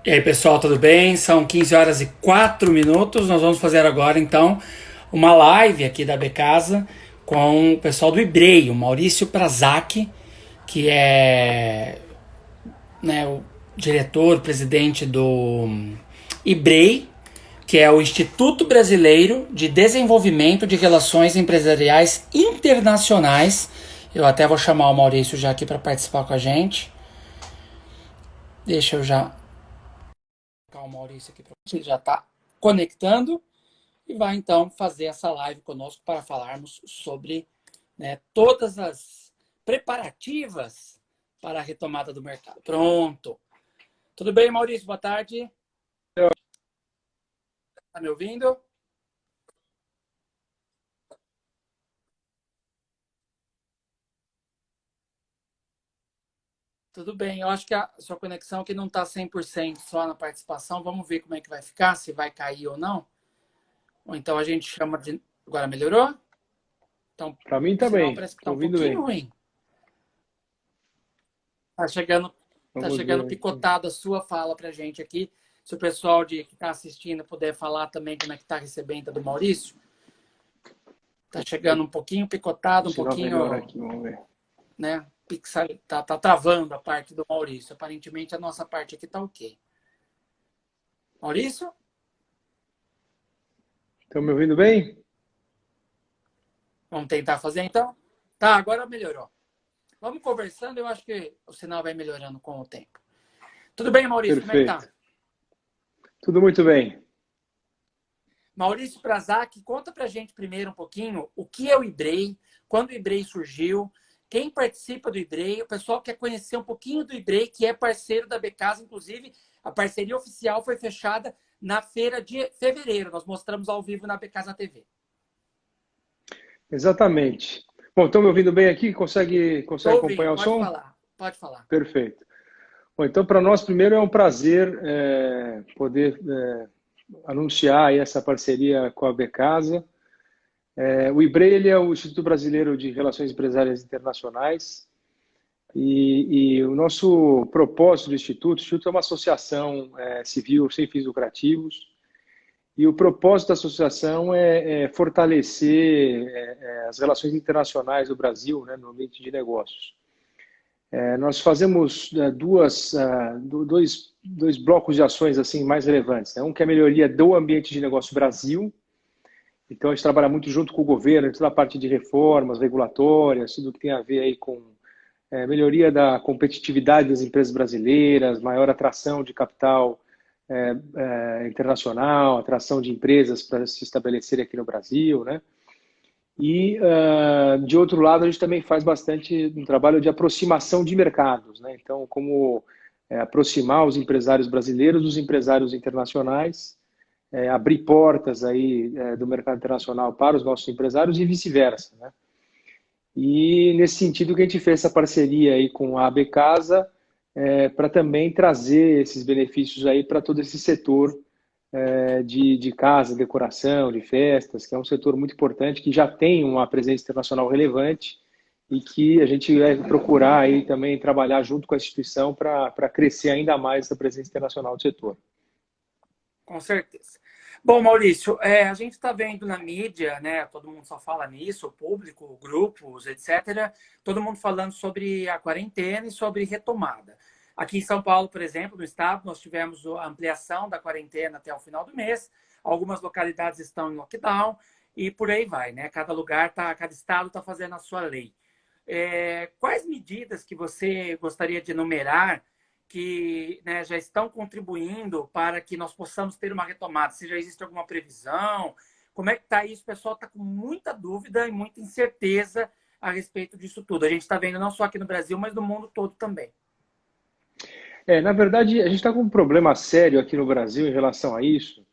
E aí, pessoal, tudo bem? São 15 horas e 4 minutos. Nós vamos fazer agora, então, uma live aqui da Becasa com o pessoal do Ibrei, o Maurício Prazak, que é, né, o diretor, presidente do Ibrei, que é o Instituto Brasileiro de Desenvolvimento de Relações Empresariais Internacionais. Eu até vou chamar o Maurício já aqui para participar com a gente. Deixa eu já colocar o Maurício aqui para você. Ele já está conectando e vai então fazer essa live conosco para falarmos sobre, né, todas as preparativas para a retomada do mercado. Pronto. Tudo bem, Maurício? Boa tarde. Está me ouvindo? Tudo bem. Eu acho que a sua conexão aqui não está 100% só na participação. Vamos ver como é que vai ficar, se vai cair ou não. Ou então a gente chama de... Agora melhorou? Então, Para mim o tá sinal bem, parece que está estou um ouvindo pouquinho bem. ruim. Tá chegando, tá Vamos chegando ver aqui. picotado a sua fala pra gente aqui. Se o pessoal que está assistindo puder falar também como é que está recebendo a do Maurício. Tá chegando um pouquinho O picotado, um sinal melhora pouquinho, aqui, vamos ver. né? Pixel, tá travando a parte do Maurício. Aparentemente a nossa parte aqui tá ok. Maurício? Estão me ouvindo bem? Vamos tentar fazer então? Tá, agora melhorou. Vamos conversando, eu acho que o sinal vai melhorando com o tempo. Tudo bem, Maurício? Como é que tá? Perfeito. Tudo muito bem. Maurício Prazak, conta pra gente primeiro um pouquinho o que é o IBREI, quando o IBREI surgiu, quem participa do IBREI, o pessoal quer conhecer um pouquinho do IBREI, que é parceiro da Becasa, inclusive a parceria oficial foi fechada na feira de fevereiro, nós mostramos ao vivo na Becasa TV. Exatamente. Bom, estão me ouvindo bem aqui? Consegue Estou ouvindo, acompanhar o pode som? falar, pode falar. Perfeito. Bom, então para nós primeiro é um prazer poder anunciar aí essa parceria com a Becasa. O IBRE ele é o Instituto Brasileiro de Relações Empresariais Internacionais. E o nosso propósito do Instituto, o Instituto é uma associação civil sem fins lucrativos, e o propósito da associação é fortalecer as relações internacionais do Brasil, né, no ambiente de negócios. Nós fazemos dois blocos de ações assim mais relevantes, né? Um que é a melhoria do ambiente de negócio Brasil. Então a gente trabalha muito junto com o governo, toda a parte de reformas regulatórias, tudo que tem a ver aí com melhoria da competitividade das empresas brasileiras, maior atração de capital internacional, atração de empresas para se estabelecerem aqui no Brasil, né? E, de outro lado, a gente também faz bastante um trabalho de aproximação de mercados, né? Então, como aproximar os empresários brasileiros dos empresários internacionais, abrir portas aí do mercado internacional para os nossos empresários e vice-versa, né? E nesse sentido que a gente fez essa parceria aí com a AB Casa para também trazer esses benefícios aí para todo esse setor de casa, decoração, de festas, que é um setor muito importante, que já tem uma presença internacional relevante e que a gente vai procurar aí também trabalhar junto com a instituição para crescer ainda mais essa presença internacional do setor. Com certeza. Bom, Maurício, a gente está vendo na mídia, né? Todo mundo só fala nisso, o público, grupos, etc. Todo mundo falando sobre a quarentena e sobre retomada. Aqui em São Paulo, por exemplo, no estado, nós tivemos a ampliação da quarentena até o final do mês. Algumas localidades estão em lockdown e por aí vai, né? Cada lugar cada estado está fazendo a sua lei. Quais medidas que você gostaria de enumerar que, né, já estão contribuindo para que nós possamos ter uma retomada? Se já existe alguma previsão? Como é que está isso? O pessoal está com muita dúvida e muita incerteza a respeito disso tudo. A gente está vendo não só aqui no Brasil, mas no mundo todo também. Na verdade, a gente está com um problema sério aqui no Brasil em relação a isso,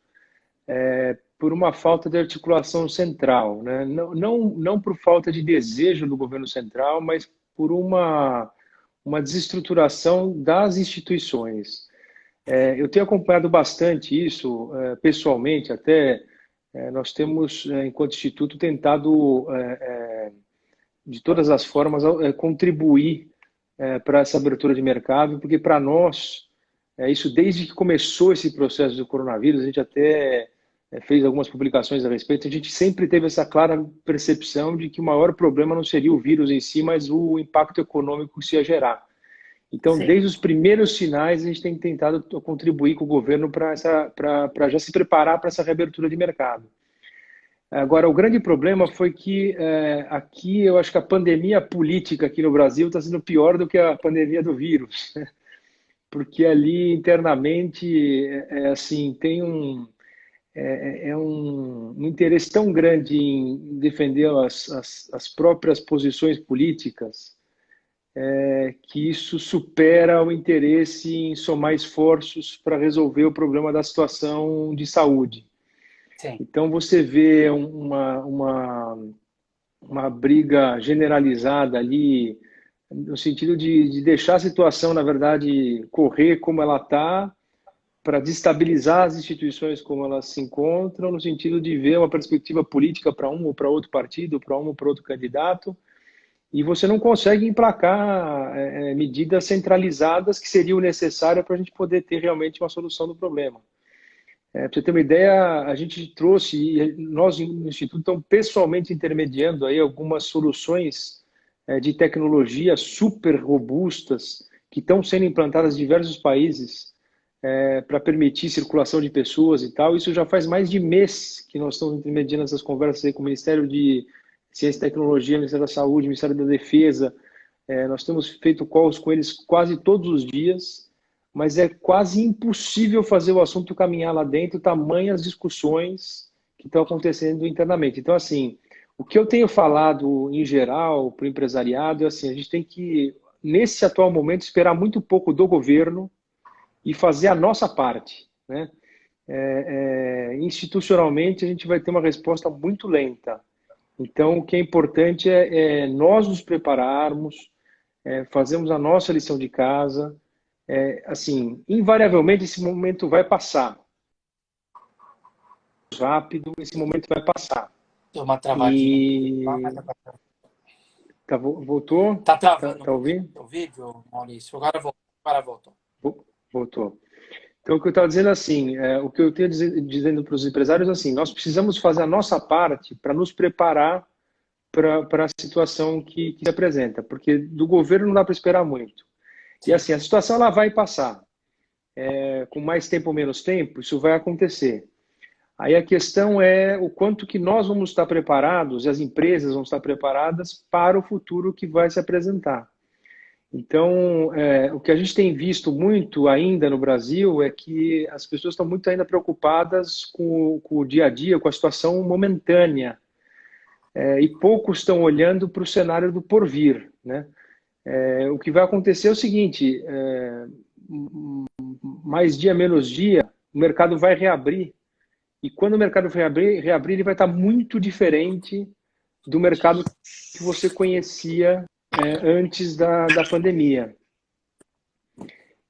por uma falta de articulação central, né? Não por falta de desejo do governo central, mas por uma desestruturação das instituições. Eu tenho acompanhado bastante isso, pessoalmente, até nós temos, enquanto Instituto, tentado, de todas as formas, contribuir para essa abertura de mercado, porque para nós Isso desde que começou esse processo do coronavírus, a gente até fez algumas publicações a respeito, a gente sempre teve essa clara percepção de que o maior problema não seria o vírus em si, mas o impacto econômico que isso ia gerar. Então, Sim. desde os primeiros sinais, a gente tem tentado contribuir com o governo para já se preparar para essa reabertura de mercado. Agora, o grande problema foi que aqui eu acho que a pandemia política aqui no Brasil está sendo pior do que a pandemia do vírus, porque ali internamente assim tem um interesse tão grande em defender as próprias posições políticas que isso supera o interesse em somar esforços para resolver o problema da situação de saúde. Sim. Então você vê uma briga generalizada ali, no sentido de deixar a situação, na verdade, correr como ela está, para destabilizar as instituições como elas se encontram, no sentido de ver uma perspectiva política para um ou para outro partido, para um ou para outro candidato, e você não consegue emplacar medidas centralizadas que seriam necessárias para a gente poder ter realmente uma solução do problema. Para você ter uma ideia, a gente trouxe, e nós no Instituto estamos pessoalmente intermediando aí algumas soluções de tecnologia super robustas que estão sendo implantadas em diversos países para permitir circulação de pessoas e tal. Isso já faz mais de mês que nós estamos intermediando essas conversas aí com o Ministério de Ciência e Tecnologia, Ministério da Saúde, Ministério da Defesa. Nós temos feito calls com eles quase todos os dias, mas é quase impossível fazer o assunto caminhar lá dentro, tamanhas discussões que estão acontecendo internamente. Então, assim, o que eu tenho falado em geral para o empresariado é assim, a gente tem que, nesse atual momento, esperar muito pouco do governo e fazer a nossa parte, né? Institucionalmente, a gente vai ter uma resposta muito lenta. Então, o que é importante é nós nos prepararmos, fazermos a nossa lição de casa. Assim, invariavelmente, esse momento vai passar. Rápido, esse momento vai passar. Deu uma travadinha aqui. E... voltou? Tá travando um Tá pouquinho ouvindo? o vídeo, Maurício? Agora voltou. Agora voltou. Voltou. Então, o que eu estava dizendo assim, o que eu tenho dizendo para os empresários assim, nós precisamos fazer a nossa parte para nos preparar para a situação que se apresenta, porque do governo não dá para esperar muito. E Sim. assim, a situação ela vai passar. Com mais tempo ou menos tempo, isso vai acontecer. Aí a questão é o quanto que nós vamos estar preparados, e as empresas vão estar preparadas para o futuro que vai se apresentar. Então, o que a gente tem visto muito ainda no Brasil é que as pessoas estão muito ainda preocupadas com o dia a dia, com a situação momentânea, e poucos estão olhando para o cenário do porvir, né? O que vai acontecer é o seguinte, mais dia, menos dia, o mercado vai reabrir, e quando o mercado reabrir, ele vai estar muito diferente do mercado que você conhecia antes da pandemia.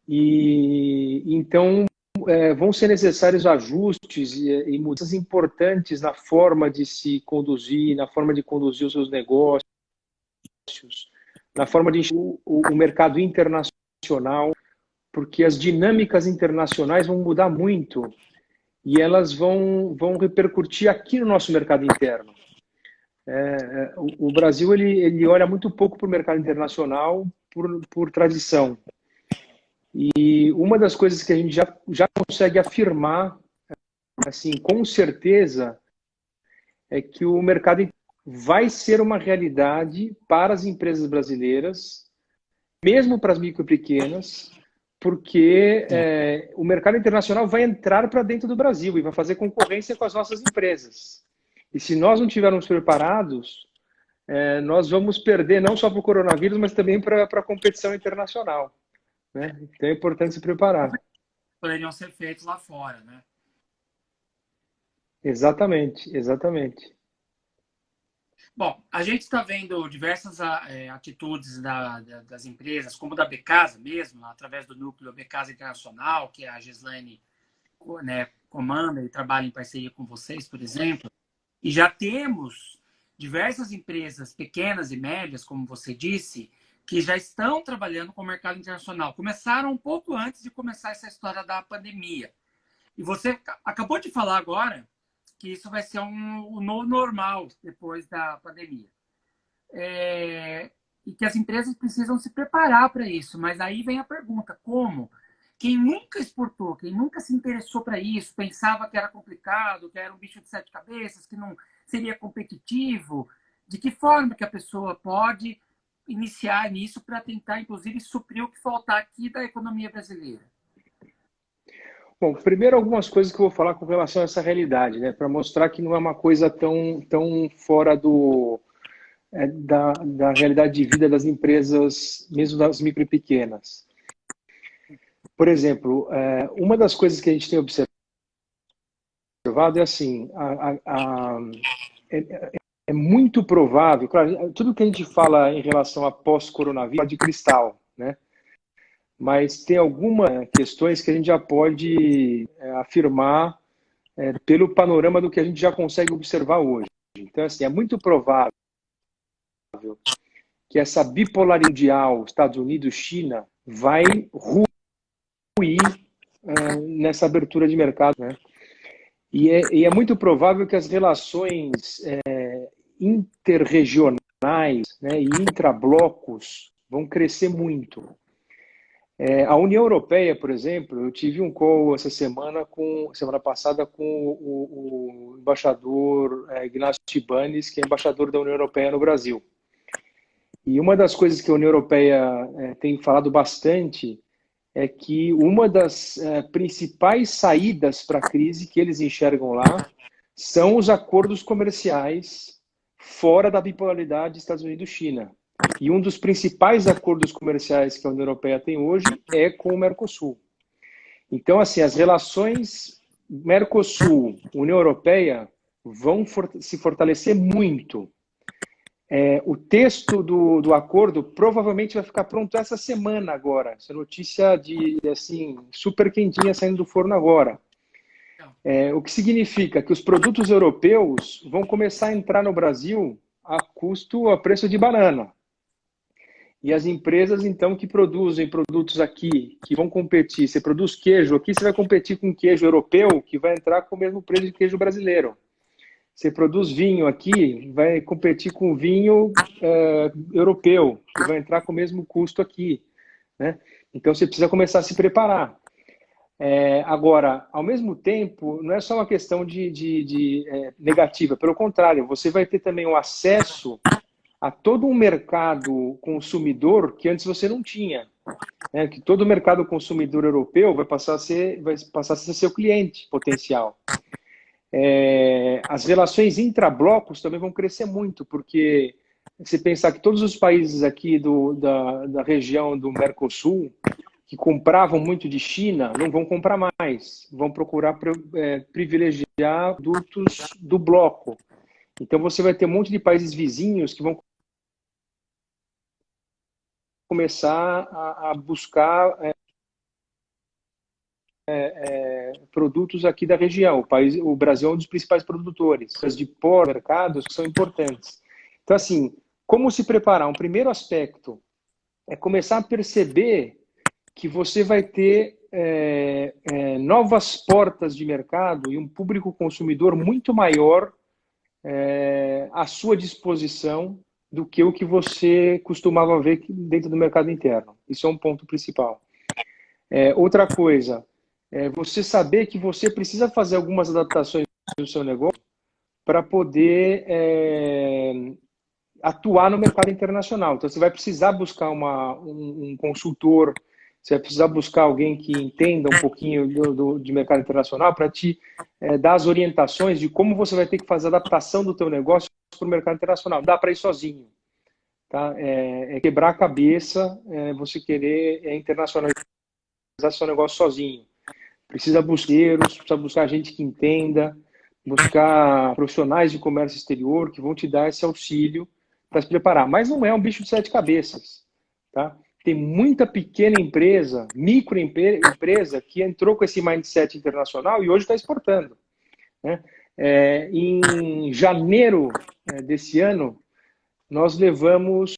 E então vão ser necessários ajustes e mudanças importantes na forma de se conduzir, na forma de conduzir os seus negócios, na forma de o mercado internacional, porque as dinâmicas internacionais vão mudar muito e elas vão repercutir aqui no nosso mercado interno. O Brasil ele olha muito pouco para o mercado internacional por tradição. E uma das coisas que a gente já consegue afirmar, assim, com certeza, é que o mercado vai ser uma realidade para as empresas brasileiras, mesmo para as micro e pequenas, porque o mercado internacional vai entrar para dentro do Brasil e vai fazer concorrência com as nossas empresas. E se nós não estivermos preparados, nós vamos perder não só para o coronavírus, mas também para a competição internacional, né? Então é importante se preparar. Poderiam ser feitos lá fora, né? Exatamente, exatamente. Bom, a gente está vendo diversas atitudes das empresas, como da Becasa mesmo, através do núcleo Becasa Internacional, que a Gislaine, né, comanda e trabalha em parceria com vocês, por exemplo. E já temos diversas empresas pequenas e médias, como você disse, que já estão trabalhando com o mercado internacional. Começaram um pouco antes de começar essa história da pandemia. E você acabou de falar agora que isso vai ser um novo normal depois da pandemia. E que as empresas precisam se preparar para isso. Mas aí vem a pergunta, como? Quem nunca exportou, quem nunca se interessou para isso, pensava que era complicado, que era um bicho de sete cabeças, que não seria competitivo, de que forma que a pessoa pode iniciar nisso para tentar, inclusive, suprir o que faltar aqui da economia brasileira? Bom, primeiro algumas coisas que eu vou falar com relação a essa realidade, né, para mostrar que não é uma coisa tão fora da realidade de vida das empresas, mesmo das micro e pequenas. Por exemplo, uma das coisas que a gente tem observado é assim, é muito provável, claro, tudo que a gente fala em relação a pós-coronavírus é de cristal, né? Mas tem algumas questões que a gente já pode afirmar pelo panorama do que a gente já consegue observar hoje. Então, assim, é muito provável que essa bipolaridade mundial, Estados Unidos, China, vai ruir nessa abertura de mercado, né? E é muito provável que as relações interregionais, né, e intrablocos vão crescer muito. A União Europeia, por exemplo, eu tive um call semana passada com o embaixador Ignacio Tibanes, que é embaixador da União Europeia no Brasil. E uma das coisas que a União Europeia tem falado bastante é que uma das principais saídas para a crise que eles enxergam lá são os acordos comerciais fora da bipolaridade Estados Unidos-China. E um dos principais acordos comerciais que a União Europeia tem hoje é com o Mercosul. Então, assim, as relações Mercosul-União Europeia vão se fortalecer muito. O texto do acordo provavelmente vai ficar pronto essa semana agora. Essa notícia assim, super quentinha saindo do forno agora. O que significa que os produtos europeus vão começar a entrar no Brasil a preço de banana. E as empresas, então, que produzem produtos aqui, que vão competir, você produz queijo aqui, você vai competir com queijo europeu, que vai entrar com o mesmo preço de queijo brasileiro. Você produz vinho aqui, vai competir com vinho europeu, que vai entrar com o mesmo custo aqui, né? Então, você precisa começar a se preparar. Agora, ao mesmo tempo, não é só uma questão negativa, pelo contrário, você vai ter também o acesso a todo um mercado consumidor que antes você não tinha. Né? Que todo o mercado consumidor europeu vai passar a ser seu cliente potencial. As relações intrablocos também vão crescer muito, porque se pensar que todos os países aqui da região do Mercosul, que compravam muito de China, não vão comprar mais, vão procurar privilegiar produtos do bloco. Então você vai ter um monte de países vizinhos que vão começar a buscar produtos aqui da região. O Brasil é um dos principais produtores de mercados que são importantes. Então, assim, como se preparar? Um primeiro aspecto é começar a perceber que você vai ter novas portas de mercado e um público consumidor muito maior à sua disposição do que o que você costumava ver dentro do mercado interno. Isso é um ponto principal. Outra coisa, você saber que você precisa fazer algumas adaptações no seu negócio para poder atuar no mercado internacional. Então, você vai precisar buscar um consultor, você vai precisar buscar alguém que entenda um pouquinho de mercado internacional para te dar as orientações de como você vai ter que fazer a adaptação do teu negócio para o mercado internacional. Dá para ir sozinho. Tá? Quebrar a cabeça, você querer internacionalizar seu negócio sozinho. Precisa buscar gente que entenda, buscar profissionais de comércio exterior que vão te dar esse auxílio para se preparar. Mas não é um bicho de sete cabeças. Tá? Tem muita pequena empresa, microempresa, que entrou com esse mindset internacional e hoje está exportando. Né? Em janeiro desse ano, nós levamos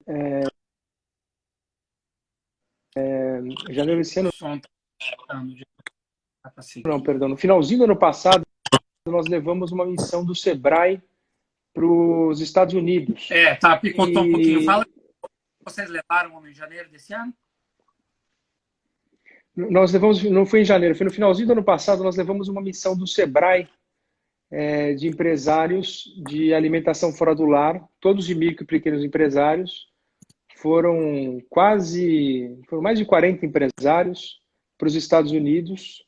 é, janeiro desse ano, O som tá cortando, já dá pra não, seguir. perdão, no finalzinho do ano passado, nós levamos uma missão do Sebrae para os Estados Unidos. Tá, picotou um pouquinho. Fala E que vocês levaram em janeiro desse ano? nós levamos, não foi em janeiro, foi no finalzinho do ano passado, nós levamos uma missão do Sebrae de empresários de alimentação fora do lar, todos de micro e pequenos empresários. Foram mais de 40 empresários para os Estados Unidos,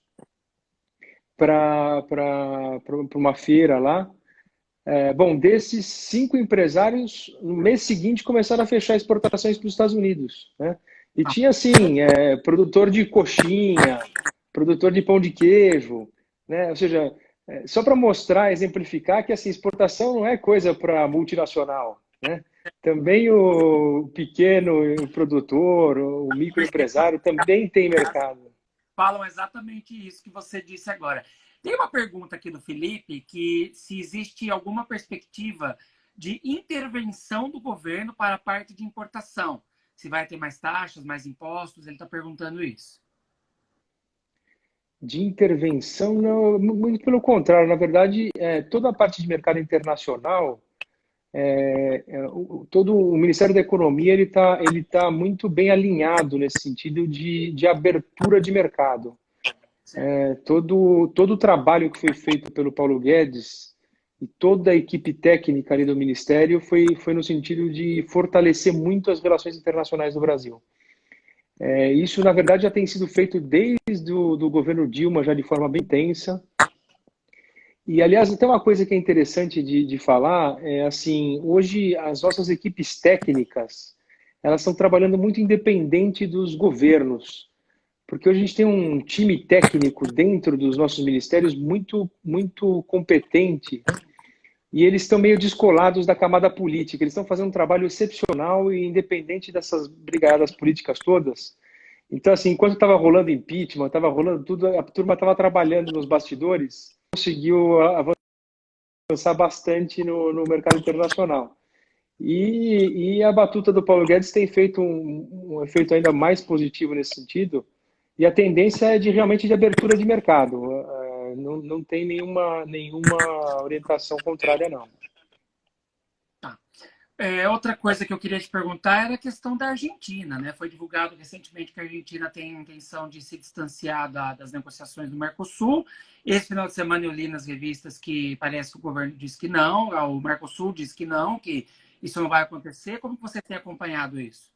para uma feira lá. Bom, desses 5 empresários, no mês seguinte começaram a fechar exportações para os Estados Unidos, né? E Não. tinha, assim, produtor de coxinha, produtor de pão de queijo, né? Ou seja, só para mostrar, exemplificar que assim, exportação não é coisa para multinacional, né? Também o pequeno produtor, o microempresário também tem mercado. Falam exatamente isso que você disse agora. Tem uma pergunta aqui do Felipe, que se existe alguma perspectiva de intervenção do governo para a parte de importação. Se vai ter mais taxas, mais impostos, ele está perguntando isso. De intervenção, não, muito pelo contrário. Na verdade, toda a parte de mercado internacional, todo o Ministério da Economia ele tá muito bem alinhado nesse sentido de abertura de mercado. Todo o trabalho que foi feito pelo Paulo Guedes e toda a equipe técnica ali do Ministério foi no sentido de fortalecer muito as relações internacionais do Brasil. Isso, na verdade, já tem sido feito desde o do governo Dilma, já de forma bem intensa. E, aliás, tem uma coisa que é interessante de falar, assim, hoje as nossas equipes técnicas, elas estão trabalhando muito independente dos governos, porque hoje a gente tem um time técnico dentro dos nossos ministérios muito, muito competente e eles estão meio descolados da camada política. Eles estão fazendo um trabalho excepcional e independente dessas brigadas políticas todas. Então, assim, enquanto estava rolando impeachment, estava rolando tudo, a turma estava trabalhando nos bastidores, conseguiu avançar bastante no mercado internacional. E a batuta do Paulo Guedes tem feito um efeito ainda mais positivo nesse sentido, e a tendência é de realmente de abertura de mercado. Não tem nenhuma orientação contrária, não. Tá. Outra coisa que eu queria te perguntar era a questão da Argentina, né? Foi divulgado recentemente que a Argentina tem intenção de se distanciar das negociações do Mercosul. Esse final de semana eu li nas revistas que parece que o governo diz que não, o Mercosul diz que não, que isso não vai acontecer. Como que você tem acompanhado isso?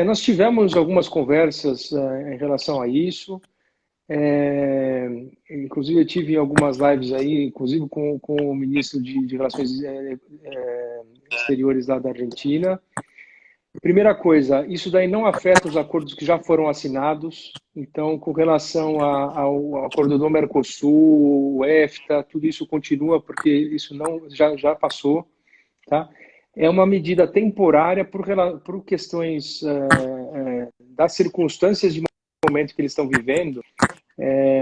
Nós tivemos algumas conversas em relação a isso. Inclusive, eu tive algumas lives aí, inclusive com o ministro de Relações Exteriores lá da Argentina. Primeira coisa, isso daí não afeta os acordos que já foram assinados. Então, com relação ao acordo do Mercosul, o EFTA, tudo isso continua, porque isso não já passou, tá? É uma medida temporária por questões das circunstâncias de momento que eles estão vivendo,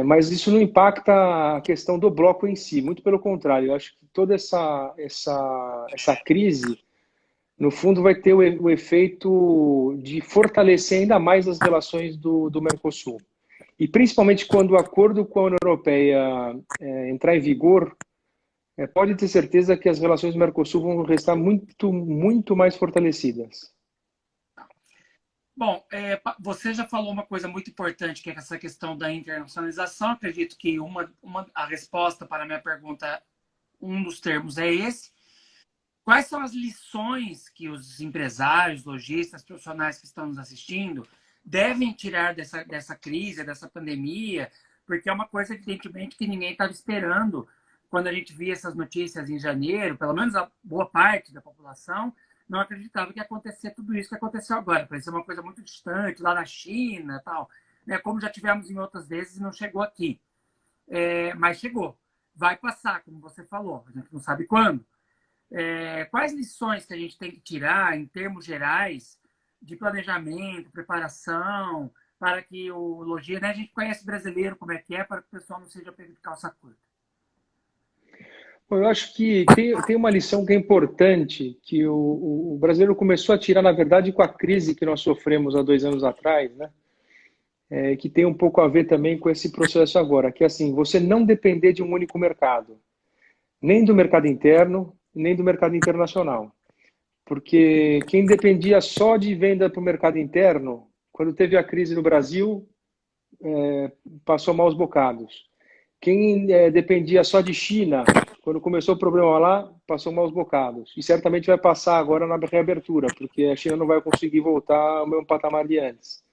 mas isso não impacta a questão do bloco em si, muito pelo contrário. Eu acho que toda essa crise, no fundo, vai ter o efeito de fortalecer ainda mais as relações do Mercosul. E principalmente quando o acordo com a União Europeia entrar em vigor, pode ter certeza que as relações do Mercosul vão restar muito, muito mais fortalecidas. Bom, você já falou uma coisa muito importante, que é essa questão da internacionalização. Acredito que a resposta para a minha pergunta, um dos termos é esse. Quais são as lições que os empresários, lojistas, profissionais que estão nos assistindo devem tirar dessa crise, dessa pandemia? Porque é uma coisa, evidentemente, que ninguém estava esperando. Quando a gente via essas notícias em janeiro, pelo menos a boa parte da população não acreditava que ia acontecer tudo isso que aconteceu agora. Parecia uma coisa muito distante, lá na China, tal, né? Como já tivemos em outras vezes e não chegou aqui. Mas chegou. Vai passar, como você falou. A gente não sabe quando. Quais lições que a gente tem que tirar, em termos gerais, de planejamento, preparação, para que o lojista, né? A gente conhece brasileiro como é, para que o pessoal não seja pego de calça curta. Bom, eu acho que tem uma lição que é importante, que o brasileiro começou a tirar, na verdade, com a crise que nós sofremos há 2 anos atrás, né? Que tem um pouco a ver também com esse processo agora, que é assim, você não depender de um único mercado, nem do mercado interno, nem do mercado internacional. Porque quem dependia só de venda para o mercado interno, quando teve a crise no Brasil, passou maus bocados. Quem dependia só de China, quando começou o problema lá, passou maus bocados. E certamente vai passar agora na reabertura, porque a China não vai conseguir voltar ao mesmo patamar de antes.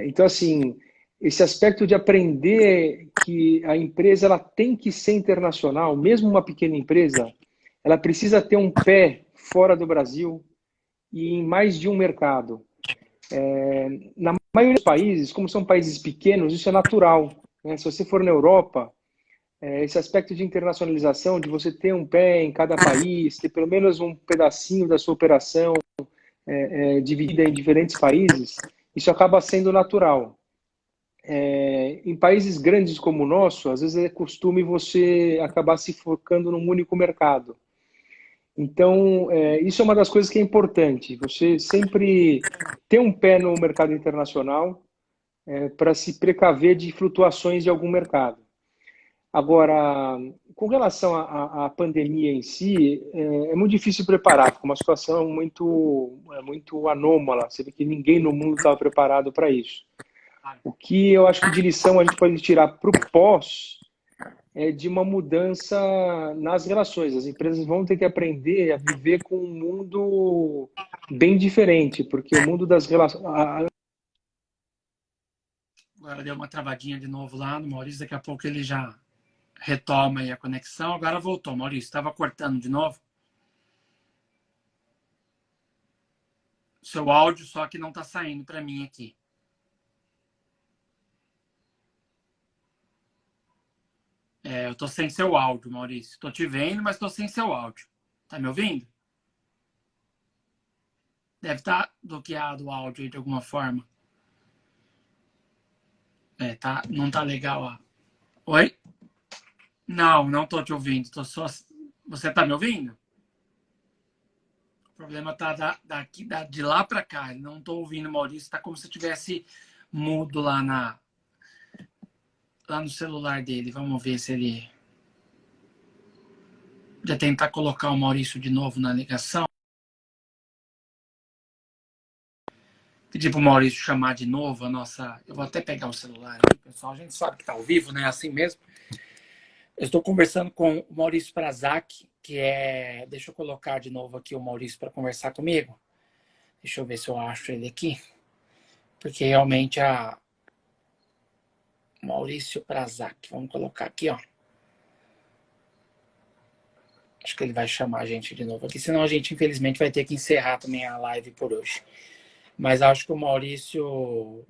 Então, assim, esse aspecto de aprender que a empresa ela tem que ser internacional, mesmo uma pequena empresa, ela precisa ter um pé fora do Brasil e em mais de um mercado. Na maioria dos países, como são países pequenos, isso é natural, né? Se você for na Europa, esse aspecto de internacionalização, de você ter um pé em cada país, ter pelo menos um pedacinho da sua operação dividida em diferentes países, isso acaba sendo natural. Em países grandes como o nosso, às vezes é costume você acabar se focando num único mercado. Então, isso é uma das coisas que é importante, você sempre ter um pé no mercado internacional para se precaver de flutuações de algum mercado. Agora, com relação à pandemia em si, é muito difícil preparar, porque é uma situação muito anômala. Você vê que ninguém no mundo estava preparado para isso. O que eu acho que de lição a gente pode tirar para o pós é de uma mudança nas relações. As empresas vão ter que aprender a viver com um mundo bem diferente, porque o mundo das relações. Agora deu uma travadinha de novo lá no Maurício, daqui a pouco ele já retoma aí a conexão. Agora voltou, Maurício. Estava cortando de novo. Seu áudio só que não está saindo para mim aqui. Eu tô sem seu áudio, Maurício. Tô te vendo, mas tô sem seu áudio. Tá me ouvindo? Deve estar bloqueado o áudio aí de alguma forma. Tá, não tá legal. Oi? Não, não tô te ouvindo. Tô só. Você tá me ouvindo? O problema tá de lá para cá. Não tô ouvindo, Maurício. Tá como se tivesse mudo lá no celular dele. Vamos ver se ele. Já tentar colocar o Maurício de novo na ligação. Pedir pro Maurício chamar de novo a nossa. Eu vou até pegar o celular aqui, pessoal. A gente sabe que tá ao vivo, né? Assim mesmo. Eu estou conversando com o Maurício Prazak, que é. Deixa eu colocar de novo aqui o Maurício para conversar comigo. Deixa eu ver se eu acho ele aqui. Porque realmente a. Maurício Prazak. Vamos colocar aqui, ó. Acho que ele vai chamar a gente de novo aqui. Senão a gente, infelizmente, vai ter que encerrar também a live por hoje. Mas acho que o Maurício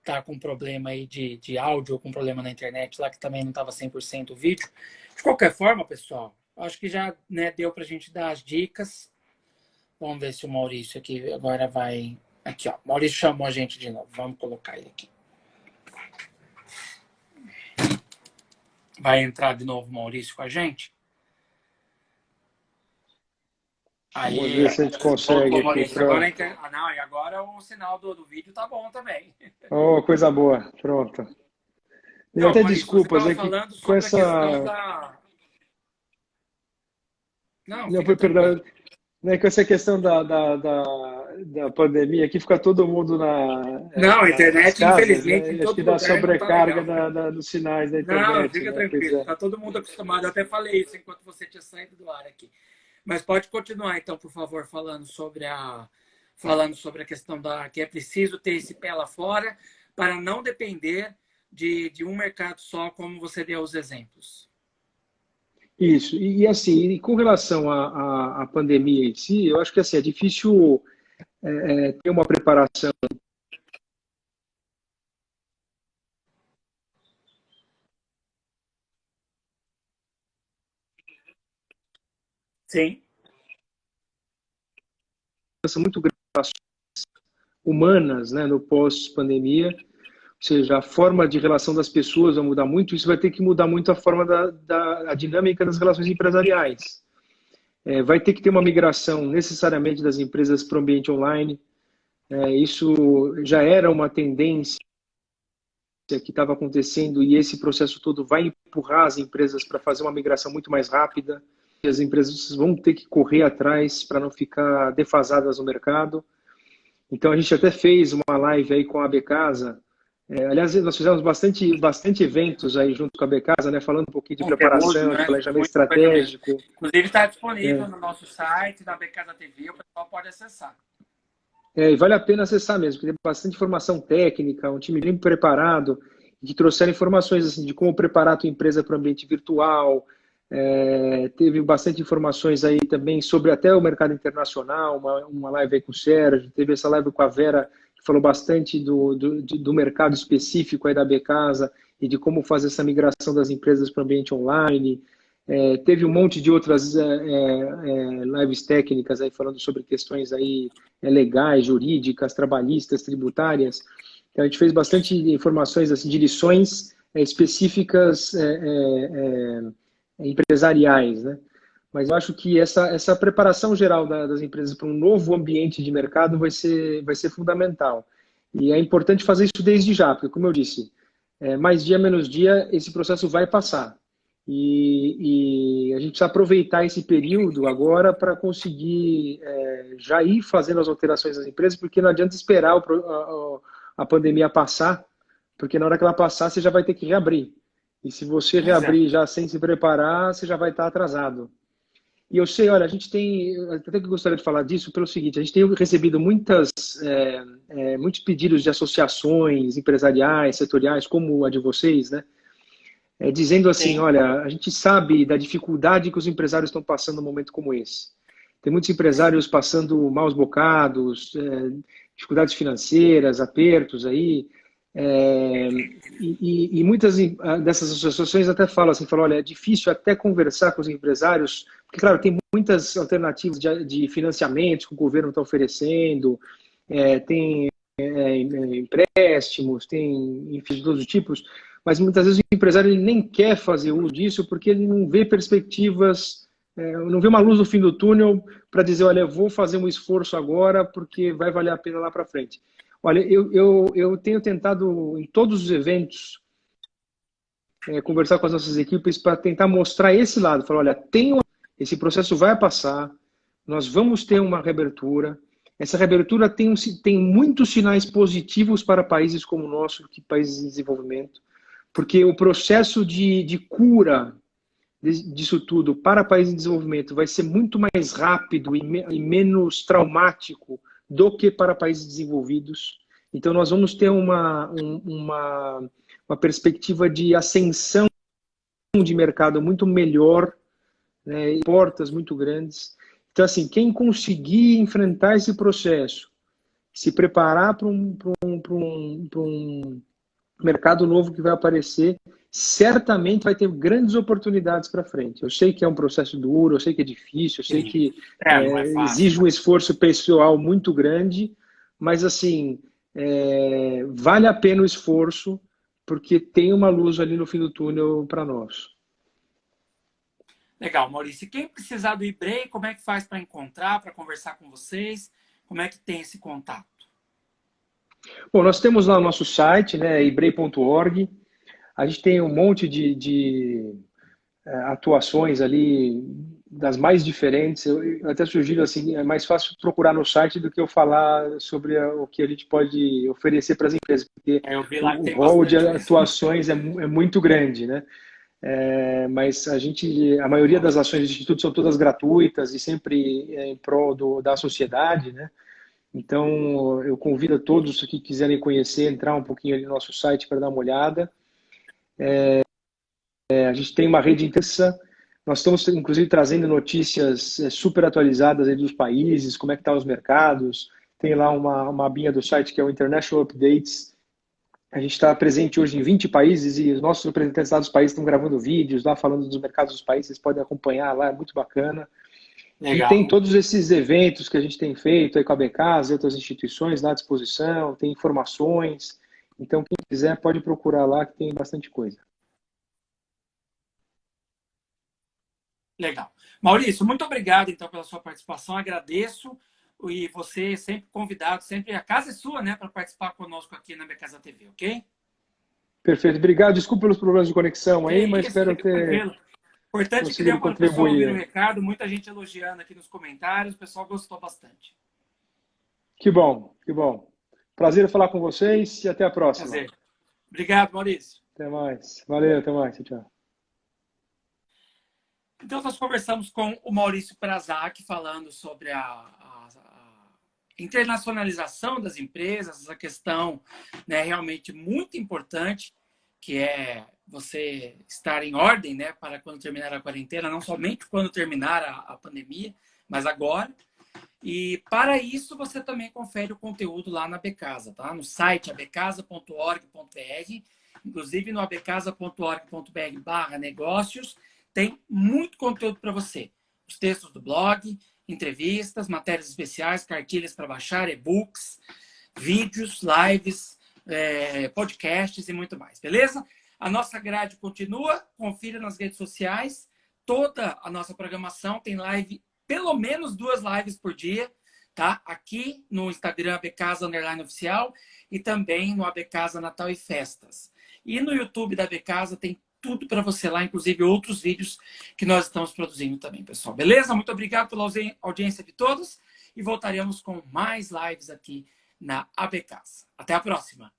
tá com problema aí de áudio ou com problema na internet lá, que também não estava 100% o vídeo. De qualquer forma, pessoal, acho que já deu para a gente dar as dicas. Vamos ver se o Maurício aqui agora vai... Aqui, ó. O Maurício chamou a gente de novo. Vamos colocar ele aqui. Vai entrar de novo o Maurício com a gente? Aí, Vamos ver se a gente consegue aqui. Agora, não, e agora o sinal do vídeo tá bom também. Oh, coisa boa. Pronto. E Então, até Maurício, você desculpas estava é que falando com sobre a questão essa. da... Não, Não, fica tranquilo. perdão. Né, com essa questão da pandemia, aqui fica todo mundo Não, a nas internet, casas, infelizmente, né? em E acho todo que dá lugar não tá sobrecarga legal. dos sinais da Não, internet, fica né? Pois tranquilo. é. Tá todo mundo acostumado. Eu até falei isso enquanto você tinha saído do ar aqui. Mas pode continuar, então, por favor, falando sobre a questão da que é preciso ter esse pé lá fora para não depender de um mercado só, como você deu os exemplos. Isso. E assim, e com relação à pandemia em si, eu acho que assim, é difícil ter uma preparação. Sim. Muito grande humanas, né, no pós-pandemia. seja, a forma de relação das pessoas vai mudar muito, isso vai ter que mudar muito a forma a dinâmica das relações empresariais. Vai ter que ter uma migração necessariamente das empresas para o ambiente online. Isso já era uma tendência que estava acontecendo e esse processo todo vai empurrar as empresas para fazer uma migração muito mais rápida. E as empresas vão ter que correr atrás para não ficar defasadas no mercado. Então a gente até fez uma live aí com a Becasa. Aliás, nós fizemos bastante eventos aí junto com a Becasa, né, falando um pouquinho de preparação, né? de planejamento estratégico. Inclusive está disponível no nosso site, na Becasa TV, o pessoal pode acessar. E vale a pena acessar mesmo, porque tem bastante informação técnica, um time bem preparado, que trouxeram informações assim, de como preparar a tua empresa para o ambiente virtual. Teve bastante informações aí também sobre até o mercado internacional, uma live aí com o Sérgio, teve essa live com a Vera, que falou bastante do mercado específico aí da Becasa e de como fazer essa migração das empresas para o ambiente online. Teve um monte de outras lives técnicas aí falando sobre questões aí legais, jurídicas, trabalhistas, tributárias. Então, a gente fez bastante informações assim, de lições específicas empresariais, né? Mas eu acho que essa preparação geral das empresas para um novo ambiente de mercado vai ser fundamental. E é importante fazer isso desde já, porque, como eu disse, mais dia menos dia, esse processo vai passar. E a gente precisa aproveitar esse período agora para conseguir já ir fazendo as alterações das empresas, porque não adianta esperar a pandemia passar, porque na hora que ela passar, você já vai ter que reabrir. E se você reabrir já sem se preparar, você já vai estar atrasado. E eu sei, olha, a gente tem, até que eu gostaria de falar disso pelo seguinte, a gente tem recebido muitos pedidos de associações empresariais, setoriais, como a de vocês, né? Dizendo assim, sim, olha, a gente sabe da dificuldade que os empresários estão passando num momento como esse. Tem muitos empresários passando maus bocados, dificuldades financeiras, apertos aí, e muitas dessas associações até falam assim, olha, é difícil até conversar com os empresários, porque, claro, tem muitas alternativas de financiamentos que o governo está oferecendo, tem empréstimos, tem, enfim, de todos os tipos, mas muitas vezes o empresário ele nem quer fazer uso disso porque ele não vê perspectivas, não vê uma luz no fim do túnel para dizer, olha, eu vou fazer um esforço agora porque vai valer a pena lá para frente. Olha, eu tenho tentado em todos os eventos conversar com as nossas equipes para tentar mostrar esse lado, falar, olha, esse processo vai passar, nós vamos ter uma reabertura. Essa reabertura tem muitos sinais positivos para países como o nosso, que países em desenvolvimento, porque o processo de cura disso tudo para países em desenvolvimento vai ser muito mais rápido e menos traumático do que para países desenvolvidos. Então, nós vamos ter uma perspectiva de ascensão de mercado muito melhor, né, portas muito grandes. Então, assim, quem conseguir enfrentar esse processo, se preparar para um mercado novo que vai aparecer, certamente vai ter grandes oportunidades para frente. Eu sei que é um processo duro, eu sei que é difícil, eu sei que exige um esforço pessoal muito grande, mas assim, vale a pena o esforço, porque tem uma luz ali no fim do túnel para nós. Legal, Maurício. E quem precisar do eBrei, como é que faz para encontrar, para conversar com vocês? Como é que tem esse contato? Bom, nós temos lá o nosso site, né, ebrei.org. A gente tem um monte de atuações ali das mais diferentes. Eu até sugiro assim, é mais fácil procurar no site do que eu falar sobre o que a gente pode oferecer para as empresas, porque o rol de atuações é muito grande, né? Mas a maioria das ações do Instituto são todas gratuitas e sempre em prol da sociedade, né? Então, eu convido a todos que quiserem conhecer, entrar um pouquinho ali no nosso site para dar uma olhada. A gente tem uma rede intensa. Nós estamos, inclusive, trazendo notícias super atualizadas aí dos países, como é que estão os mercados. Tem lá uma abinha do site que é o International Updates. A gente está presente hoje em 20 países e os nossos representantes lá dos países estão gravando vídeos lá, falando dos mercados dos países. Vocês podem acompanhar lá, é muito bacana. Legal. E tem todos esses eventos que a gente tem feito aí com a Becasa e outras instituições lá à disposição, tem informações. Então, quem quiser pode procurar lá, que tem bastante coisa. Legal. Maurício, muito obrigado, então, pela sua participação. Agradeço. E você sempre convidado, sempre a casa é sua, né, para participar conosco aqui na Minha Casa TV, ok? Perfeito. Obrigado. Desculpa pelos problemas de conexão Que aí, mas isso, espero fica ter tranquilo. Importante que conseguido deu para o pessoal ouvir o contribuir. recado, muita gente elogiando aqui nos comentários, o pessoal gostou bastante. Que bom, que bom. Prazer falar com vocês e até a próxima. Prazer. Obrigado, Maurício. Até mais. Valeu, até mais. Tchau, tchau. Então, nós conversamos com o Maurício Prazak, falando sobre a internacionalização das empresas, essa questão, né, realmente muito importante, que é você estar em ordem, né, para quando terminar a quarentena, não somente quando terminar a pandemia, mas agora. E para isso você também confere o conteúdo lá na Becasa, tá? No site abecasa.org.br, inclusive no abecasa.org.br/negócios, tem muito conteúdo para você. Os textos do blog, entrevistas, matérias especiais, cartilhas para baixar, e-books, vídeos, lives, podcasts e muito mais, beleza? A nossa grade continua, confira nas redes sociais, toda a nossa programação tem live, pelo menos 2 lives por dia, tá? Aqui no Instagram Becasa _oficial e também no Becasa Natal e Festas. E no YouTube da Becasa tem tudo para você lá, inclusive outros vídeos que nós estamos produzindo também, pessoal. Beleza? Muito obrigado pela audiência de todos e voltaremos com mais lives aqui na Becasa. Até a próxima!